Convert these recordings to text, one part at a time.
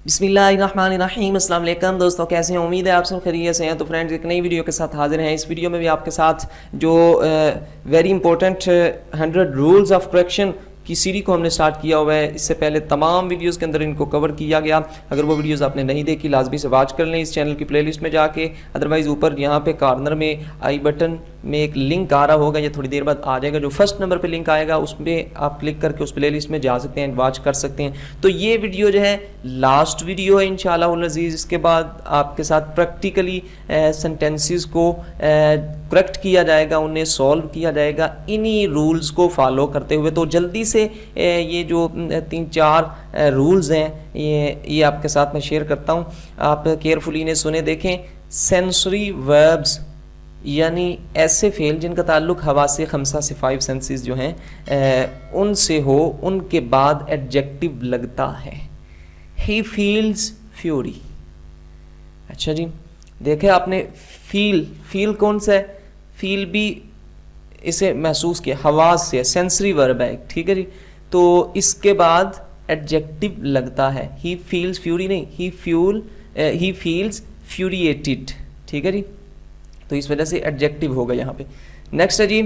बिस्मिल्लाहिर्रहमानिर्रहीम। अस्सलाम वालेकुम दोस्तों, कैसे हैं? उम्मीद है आप सब खैरियत से हैं। तो फ्रेंड्स, एक नई वीडियो के साथ हाजिर हैं। इस वीडियो में भी आपके साथ जो very important 100 rules of correction की सीरीज को हमने स्टार्ट किया हुआ है। इससे पहले तमाम वीडियोस के अंदर इनको कवर किया गया। अगर वो वीडियोस आपने नहीं देखी, लाजमी से वॉच कर लें इस चैनल की प्लेलिस्ट में जाके। अदरवाइज़ ऊपर यहाँ पे कॉर्नर में आई बटन में एक लिंक आ रहा होगा, ये थोड़ी देर बाद आ जाएगा। जो फर्स्ट नंबर पे लिंक आएगा उस पर आप क्लिक करके उस प्लेलिस्ट में जा सकते हैं, वॉच कर सकते हैं। तो ये वीडियो जो है लास्ट वीडियो है इंशाअल्लाह उल अज़ीज़। इसके बाद आपके साथ प्रैक्टिकली सेंटेंसेस को करेक्ट किया जाएगा, उन्हें सॉल्व किया जाएगा इन्हीं रूल्स को फॉलो करते हुए। तो जल्दी से ये जो 3-4 रूल्स हैं ये आपके साथ मैं शेयर करता हूँ। आप केयरफुली इन्हें सुने देखें। सेंसरी वर्ब्स यानी ऐसे फेल जिनका ताल्लुक हवासे खमसा से 5 सेंसेस जो हैं उनसे हो, उनके बाद एडजेक्टिव लगता है। He feels fury. अच्छा जी, देखे आपने फील कौन सा है? फील भी इसे महसूस किया, हवास से, सेंसरी वर्ब है, ठीक है जी। तो इसके बाद एडजेक्टिव लगता है। ही फील्स फ्यूरी नहीं, ही फील्स फ्यूरिएटेड, ठीक है जी। तो इस वजह से एडजेक्टिव होगा यहाँ पे। नेक्स्ट है जी,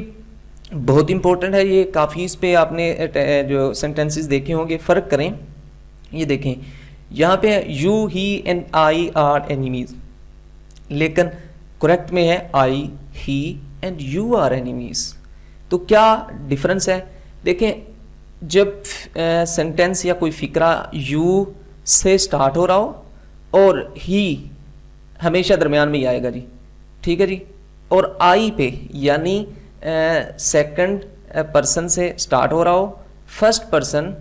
बहुत इंपॉर्टेंट है ये, काफ़ी इस पे आपने जो सेंटेंसेस देखे होंगे। फ़र्क करें, ये देखें यहाँ पे you, he and I R enemies, लेकिन करेक्ट में है आई, ही एंड यू आर एनिमीज। तो क्या डिफरेंस है? देखें, जब सेंटेंस या कोई फिक्रा यू से स्टार्ट हो रहा हो और ही हमेशा दरमियान में ही आएगा जी, ठीक है जी। और आई पे यानी सेकंड पर्सन से स्टार्ट हो रहा हो, फर्स्ट पर्सन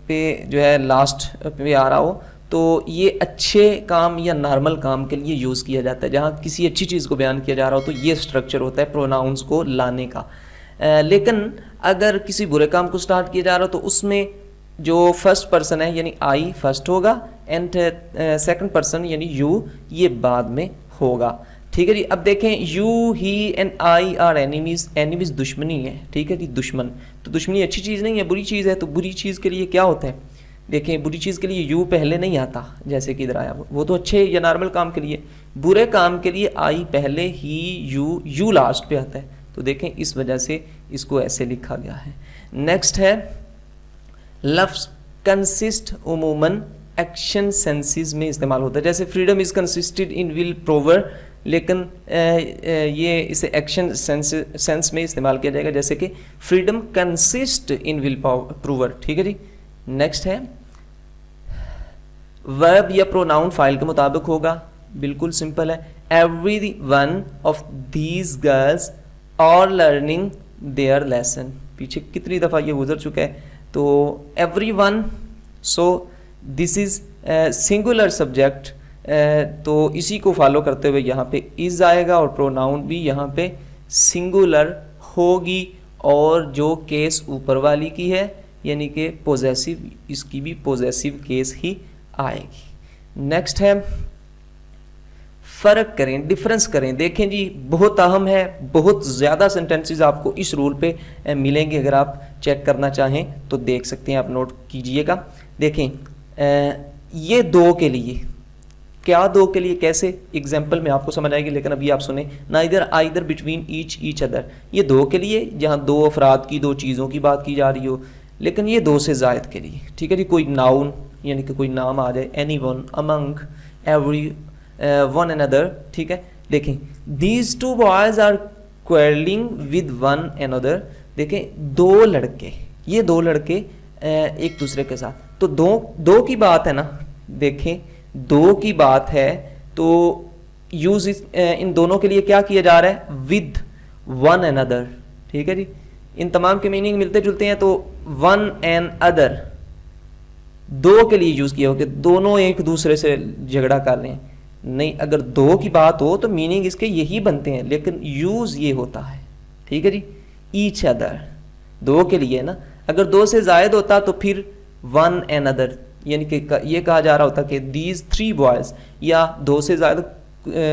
पे जो है लास्ट पे आ रहा हो, तो ये अच्छे काम या नॉर्मल काम के लिए यूज़ किया जाता है। जहाँ किसी अच्छी चीज़ को बयान किया जा रहा हो तो ये स्ट्रक्चर होता है प्रोनाउंस को लाने का। लेकिन अगर किसी बुरे काम को स्टार्ट किया जा रहा हो तो उसमें जो फर्स्ट पर्सन है यानी आई फर्स्ट होगा एंड सेकंड पर्सन यानी यू ये बाद में होगा, ठीक है जी। अब देखें, you, he and I R enemies. Enemies दुश्मनी है, ठीक है जी, दुश्मन। तो दुश्मनी अच्छी चीज़ नहीं है, बुरी चीज़ है। तो बुरी चीज़ के लिए क्या होता है? देखें, बुरी चीज़ के लिए यू पहले नहीं आता, जैसे कि इधर आया, वो तो अच्छे या नॉर्मल काम के लिए। बुरे काम के लिए आई पहले, ही, यू लास्ट पे आता है। तो देखें, इस वजह से इसको ऐसे लिखा गया है। नेक्स्ट है, लफ्ज़ कंसिस्ट उमूमन एक्शन सेंसेस में इस्तेमाल होता है। जैसे freedom is consisted in will power, लेकिन ये इसे एक्शन सेंस में इस्तेमाल किया जाएगा, जैसे कि freedom consist in will power, ठीक है जी। नेक्स्ट है, वर्ब या प्रोनाउन फाइल के मुताबिक होगा, बिल्कुल सिंपल है। Every one of these girls are learning their lesson. पीछे कितनी दफ़ा ये गुजर चुका है। तो every one, so this is singular subject, तो इसी को फॉलो करते हुए यहाँ पे इज़ आएगा और प्रोनाउन भी यहाँ पे सिंगुलर होगी। और जो केस ऊपर वाली की है यानी कि पोजेसिव, इसकी भी पोजेसिव केस ही आएगी। नेक्स्ट है, फ़र्क करें, डिफरेंस करें। देखें जी, बहुत अहम है, बहुत ज़्यादा सेंटेंसेस आपको इस रूल पे मिलेंगे। अगर आप चेक करना चाहें तो देख सकते हैं, आप नोट कीजिएगा। देखें, ये दो के लिए, क्या दो के लिए, कैसे? एग्जाम्पल में आपको समझ आएगी, लेकिन अभी आप सुने। Neither either between each other, ये दो के लिए जहाँ दो अफराद की, दो चीज़ों की बात की जा रही हो। लेकिन ये दो से ज़ायद के लिए, ठीक है जी। कोई नाउन यानी कि कोई नाम आ जाए, any one, among, every one another, ठीक है। देखें, these two boys are quarrelling with one another. देखें, दो लड़के, ये दो लड़के एक दूसरे के साथ, तो दो की बात है ना। देखें, दो की बात है तो यूज इन दोनों के लिए क्या किया जा रहा है? विद वन अनदर, ठीक है जी। इन तमाम के मीनिंग मिलते जुलते हैं। तो वन एंड अदर दो के लिए यूज किया हो कि दोनों एक दूसरे से झगड़ा कर रहे हैं, नहीं। अगर दो की बात हो तो मीनिंग इसके यही बनते हैं, लेकिन यूज ये होता है, ठीक है जी। ईच अदर दो के लिए ना। अगर दो से जायद होता तो फिर वन एंड अदर, यानी कि ये कहा जा रहा होता कि दीज 3 बॉयज, या दो से ज़्यादा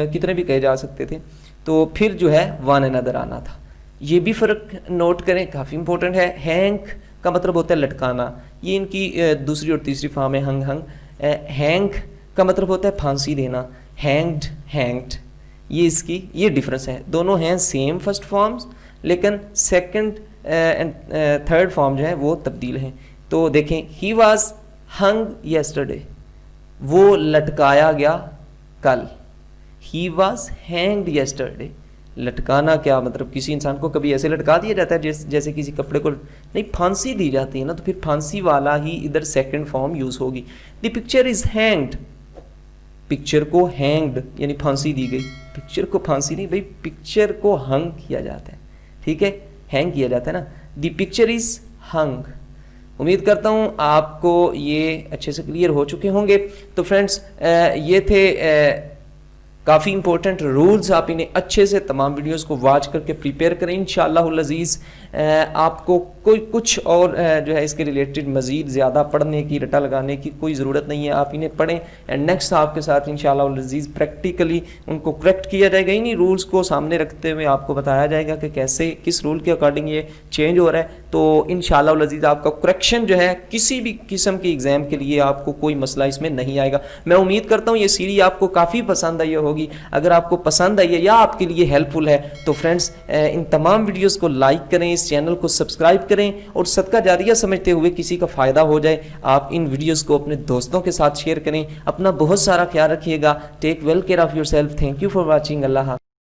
कितने भी कहे जा सकते थे, तो फिर जो है वन एंड अदर आना था। ये भी फ़र्क नोट करें, काफ़ी इंपॉर्टेंट है। हैंक का मतलब होता है लटकाना, ये इनकी दूसरी और तीसरी फॉर्म है हंग हंग। हैंग का मतलब होता है फांसी देना, हैंग्ड, हैंग्ड, ये डिफरेंस है। दोनों हैं सेम फर्स्ट फॉर्म्स, लेकिन सेकंड एंड थर्ड फॉर्म जो है वो तब्दील हैं। तो देखें, ही वॉज हंग येस्टरडे, वो लटकाया गया कल। ही वॉज हैंग्ड येस्टरडे, लटकाना क्या मतलब, किसी इंसान को कभी ऐसे लटका दिया जाता है जैसे किसी कपड़े को नहीं, फांसी दी जाती है ना, तो फिर फांसी वाला ही इधर सेकंड फॉर्म यूज होगी। The picture is hanged, picture को हैंग्ड यानी फांसी दी गई, पिक्चर को फांसी नहीं भाई, पिक्चर को हंग किया जाता है, ठीक है, हैंग किया जाता है ना। द पिक्चर इज हंग। उम्मीद करता हूँ आपको ये अच्छे से क्लियर हो चुके होंगे। तो फ्रेंड्स ये थे काफ़ी इंपॉर्टेंट रूल्स, आप इन्हें अच्छे से तमाम वीडियोस को वॉच करके प्रिपेयर करें। इंशाअल्लाहुल अज़ीज़ आपको कोई कुछ और जो है इसके रिलेटेड मज़ीद ज़्यादा पढ़ने की, रटा लगाने की कोई ज़रूरत नहीं है, आप इन्हें पढ़ें एंड नेक्स्ट आपके साथ इंशाअल्लाहुल अज़ीज़ प्रैक्टिकली उनको करेक्ट किया जाएगा। इन्हीं रूल्स को सामने रखते हुए आपको बताया जाएगा कि कैसे किस रूल के अकॉर्डिंग ये चेंज हो रहा है। तो इंशाअल्लाहुल अज़ीज़ आपका करेक्शन जो है किसी भी किस्म के एग्ज़ाम के लिए आपको कोई मसला इसमें नहीं आएगा। मैं उम्मीद करता हूँ ये सीरीज आपको काफ़ी पसंद आई होगी। अगर आपको पसंद आई है या आपके लिए हेल्पफुल है तो फ्रेंड्स इन तमाम वीडियोस को लाइक करें, इस चैनल को सब्सक्राइब करें और सदका जारिया समझते हुए किसी का फ़ायदा हो जाए आप इन वीडियोस को अपने दोस्तों के साथ शेयर करें। अपना बहुत सारा ख्याल रखिएगा। Take well care of yourself. Thank you for watching. Allah.